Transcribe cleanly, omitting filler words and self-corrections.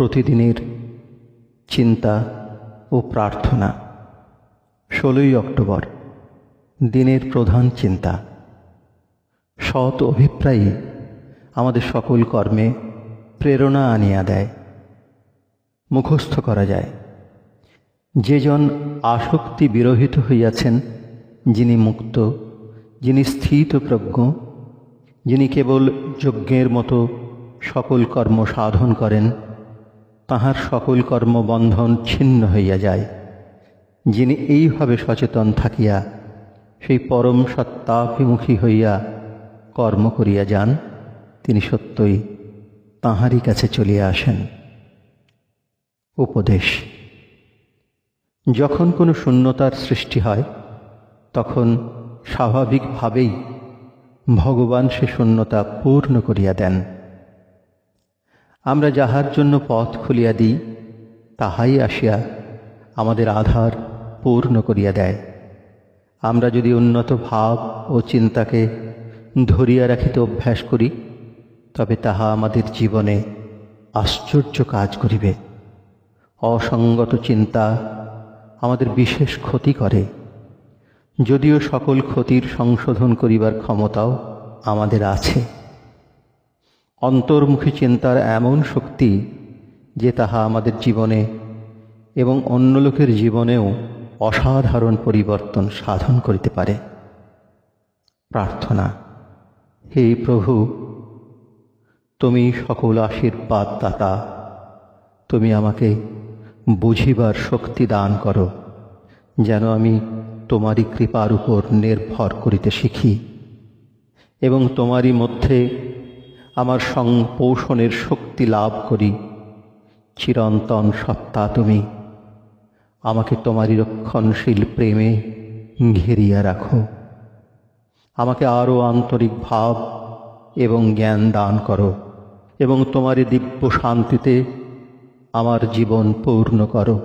প্রতিদিনের চিন্তা ও প্রার্থনা। 16ই অক্টোবর, দিনের প্রধান চিন্তা। সৎ অভিপ্রায়ই আমাদের সকল কর্মে প্রেরণা আনিয়া দেয়। মুখস্থ করা যায়, যে জন আসক্তি বিরহিত হইয়াছেন, যিনি মুক্ত, যিনি স্থিতপ্রজ্ঞ, যিনি কেবল যজ্ঞের মতো সকল কর্ম সাধন করেন, তাহার সকল কর্মবন্ধন ছিন্ন হইয়া যায়। যিনি এইভাবে সচেতন থাকিয়া সেই পরম সত্তাভিমুখী হইয়া কর্ম করিয়া যান, তিনি সত্যই তাঁহারই কাছে চলিয়া আসেন। উপদেশ: যখন কোনো শূন্যতার সৃষ্টি হয়, তখন স্বাভাবিকভাবেই ভগবান সে শূন্যতা পূর্ণ করিয়া দেন। আমরা যাহার জন্য পথ খুলিয়া দিই, তাহাই আসিয়া আমাদের আধার পূর্ণ করিয়া দেয়। আমরা যদি উন্নত ভাব ও চিন্তাকে ধরিয়া রাখিতে অভ্যাস করি, তবে তাহা আমাদের জীবনে আশ্চর্য কাজ করিবে। অসঙ্গত চিন্তা আমাদের বিশেষ ক্ষতি করে, যদিও সকল ক্ষতির সংশোধন করিবার ক্ষমতাও আমাদের আছে। অন্তর্মুখী চিন্তার এমন শক্তি যে তাহা আমাদের জীবনে এবং অন্য লোকের জীবনেও অসাধারণ পরিবর্তন সাধন করিতে পারে। প্রার্থনা: হে প্রভু, তুমি সকল আশীর্বাদ দাতা। তুমি আমাকে বুঝিবার শক্তি দান করো, যেন আমি তোমারই কৃপার উপর নির্ভর করিতে শিখি এবং তোমারই মধ্যে আমার সংপোষণের শক্তি লাভ করি। চিরন্তন সত্তা তুমি, আমাকে তোমারই রক্ষণশীল প্রেমে ঘেরিয়া রাখো। আমাকে আরও আন্তরিক ভাব এবং জ্ঞান দান করো এবং তোমারই দিব্য শান্তিতে আমার জীবন পূর্ণ করো।